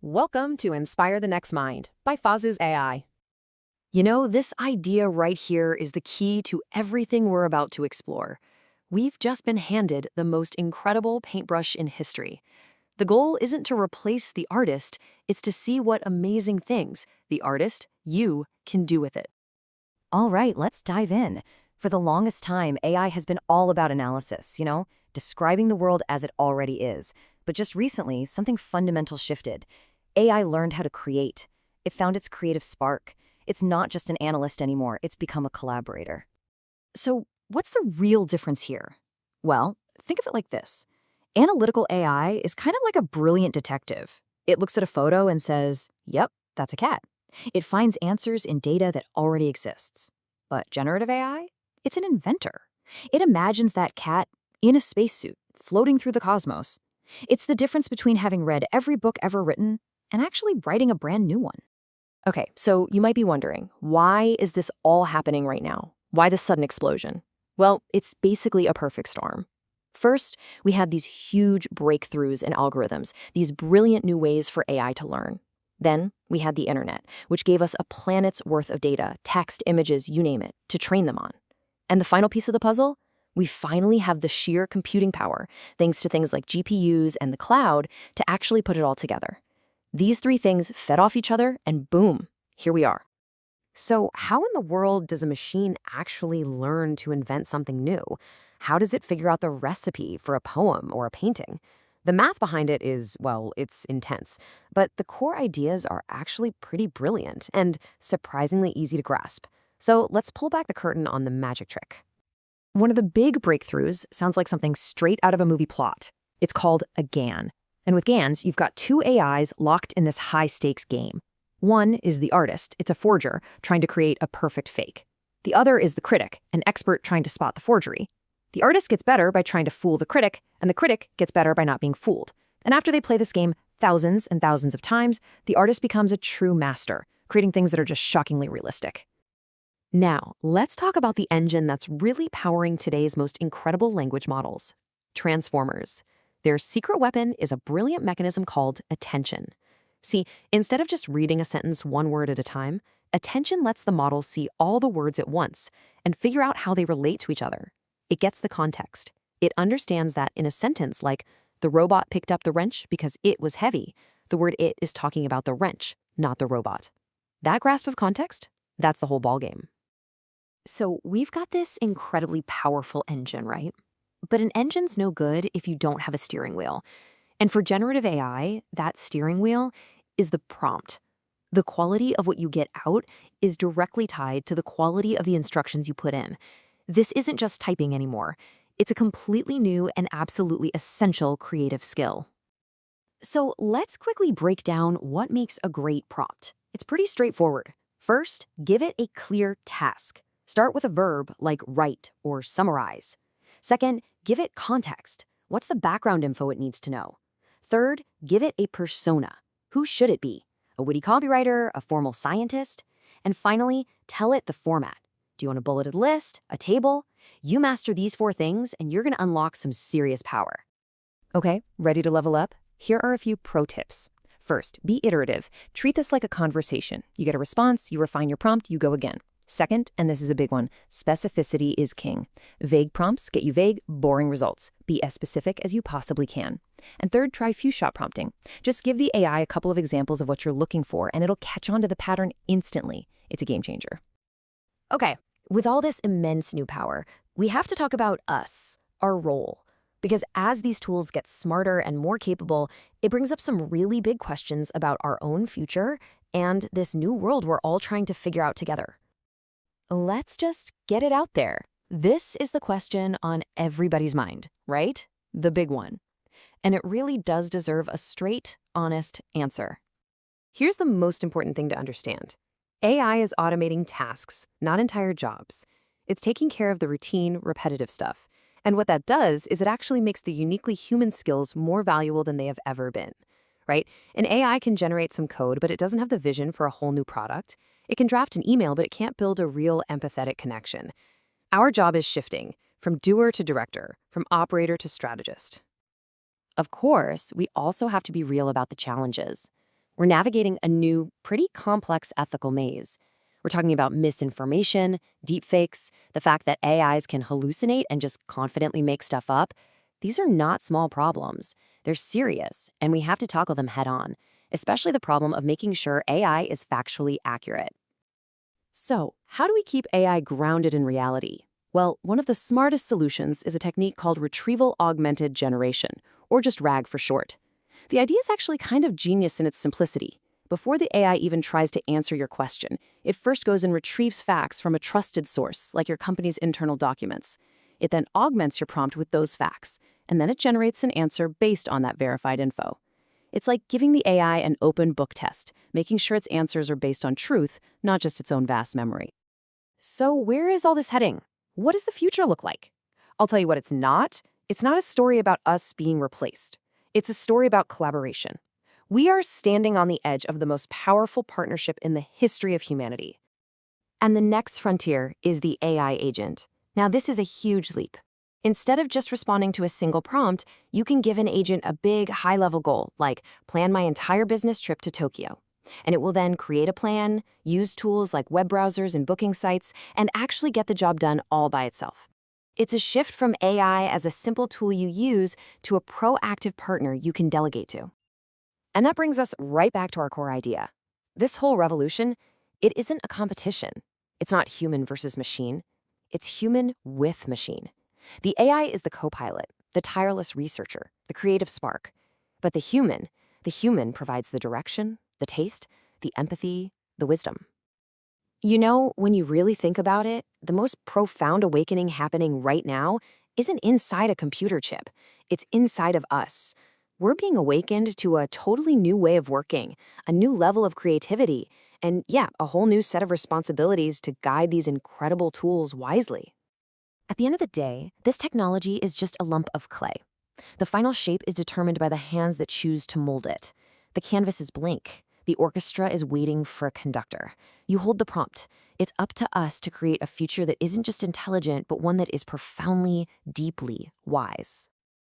Welcome to Inspire the Next Mind by Fazuz AI. You know, this idea right here is the key to everything we're about to explore. We've just been handed the most incredible paintbrush in history. The goal isn't to replace the artist, it's to see what amazing things the artist, you, can do with it. All right, let's dive in. For the longest time, AI has been all about analysis, describing the world as it already is. But just recently, something fundamental shifted. AI learned how to create. It found its creative spark. It's not just an analyst anymore, it's become a collaborator. So, what's the real difference here? Well, think of it like this. Analytical AI is kind of like a brilliant detective. It looks at a photo and says, yep, that's a cat. It finds answers in data that already exists. But generative AI? It's an inventor. It imagines that cat in a spacesuit, floating through the cosmos. It's the difference between having read every book ever written and actually writing a brand new one. Okay, so you might be wondering, why is this all happening right now? Why this sudden explosion? Well, it's basically a perfect storm. First, we had these huge breakthroughs in algorithms, these brilliant new ways for AI to learn. Then, we had the internet, which gave us a planet's worth of data, text, images, you name it, to train them on. And the final piece of the puzzle? We finally have the sheer computing power, thanks to things like GPUs and the cloud, to actually put it all together. These three things fed off each other, and boom, here we are. So how in the world does a machine actually learn to invent something new? How does it figure out the recipe for a poem or a painting? The math behind it is, well, it's intense, but the core ideas are actually pretty brilliant and surprisingly easy to grasp. So let's pull back the curtain on the magic trick. One of the big breakthroughs sounds like something straight out of a movie plot. It's called a GAN. And with GANs, you've got two AIs locked in this high-stakes game. One is the artist, it's a forger, trying to create a perfect fake. The other is the critic, an expert trying to spot the forgery. The artist gets better by trying to fool the critic, and the critic gets better by not being fooled. And after they play this game thousands and thousands of times, the artist becomes a true master, creating things that are just shockingly realistic. Now, let's talk about the engine that's really powering today's most incredible language models, transformers. Their secret weapon is a brilliant mechanism called attention. See, instead of just reading a sentence one word at a time, attention lets the model see all the words at once and figure out how they relate to each other. It gets the context. It understands that in a sentence like, the robot picked up the wrench because it was heavy, the word it is talking about the wrench, not the robot. That grasp of context, that's the whole ballgame. So we've got this incredibly powerful engine, right? But an engine's no good if you don't have a steering wheel. And for generative AI, that steering wheel is the prompt. The quality of what you get out is directly tied to the quality of the instructions you put in. This isn't just typing anymore. It's a completely new and absolutely essential creative skill. So let's quickly break down what makes a great prompt. It's pretty straightforward. First, give it a clear task. Start with a verb like write or summarize. Second, give it context. What's the background info it needs to know? Third, give it a persona. Who should it be? A witty copywriter, a formal scientist? And finally, tell it the format. Do you want a bulleted list, a table? You master these four things and you're going to unlock some serious power. Okay, ready to level up? Here are a few pro tips. First, be iterative. Treat this like a conversation. You get a response, you refine your prompt, you go again. Second, and this is a big one, specificity is king. Vague prompts get you vague, boring results. Be as specific as you possibly can. And third, try few-shot prompting. Just give the AI a couple of examples of what you're looking for, and it'll catch on to the pattern instantly. It's a game changer. Okay, with all this immense new power, we have to talk about us, our role. Because as these tools get smarter and more capable, it brings up some really big questions about our own future and this new world we're all trying to figure out together. Let's just get it out there. This is the question on everybody's mind, right? The big one. And it really does deserve a straight, honest answer. Here's the most important thing to understand. AI is automating tasks, not entire jobs. It's taking care of the routine, repetitive stuff. And what that does is it actually makes the uniquely human skills more valuable than they have ever been, right? An AI can generate some code, but it doesn't have the vision for a whole new product. It can draft an email, but it can't build a real empathetic connection. Our job is shifting from doer to director, from operator to strategist. Of course, we also have to be real about the challenges. We're navigating a new, pretty complex ethical maze. We're talking about misinformation, deepfakes, the fact that AIs can hallucinate and just confidently make stuff up. These are not small problems. They're serious, and we have to tackle them head on, especially the problem of making sure AI is factually accurate. So, how do we keep AI grounded in reality? Well, one of the smartest solutions is a technique called retrieval augmented generation, or just RAG for short. The idea is actually kind of genius in its simplicity. Before the AI even tries to answer your question, it first goes and retrieves facts from a trusted source, like your company's internal documents. It then augments your prompt with those facts, and then it generates an answer based on that verified info. It's like giving the AI an open book test, making sure its answers are based on truth, not just its own vast memory. So where is all this heading? What does the future look like? I'll tell you what it's not. It's not a story about us being replaced. It's a story about collaboration. We are standing on the edge of the most powerful partnership in the history of humanity. And the next frontier is the AI agent. Now, this is a huge leap. Instead of just responding to a single prompt, you can give an agent a big, high-level goal, like plan my entire business trip to Tokyo. And it will then create a plan, use tools like web browsers and booking sites, and actually get the job done all by itself. It's a shift from AI as a simple tool you use to a proactive partner you can delegate to. And that brings us right back to our core idea. This whole revolution, it isn't a competition. It's not human versus machine. It's human with machine. The AI is the co-pilot, the tireless researcher, the creative spark. But the human provides the direction, the taste, the empathy, the wisdom. You know, when you really think about it, the most profound awakening happening right now isn't inside a computer chip. It's inside of us. We're being awakened to a totally new way of working, a new level of creativity, and yeah, a whole new set of responsibilities to guide these incredible tools wisely. At the end of the day, this technology is just a lump of clay. The final shape is determined by the hands that choose to mold it. The canvas is blank. The orchestra is waiting for a conductor. You hold the prompt. It's up to us to create a future that isn't just intelligent, but one that is profoundly, deeply wise.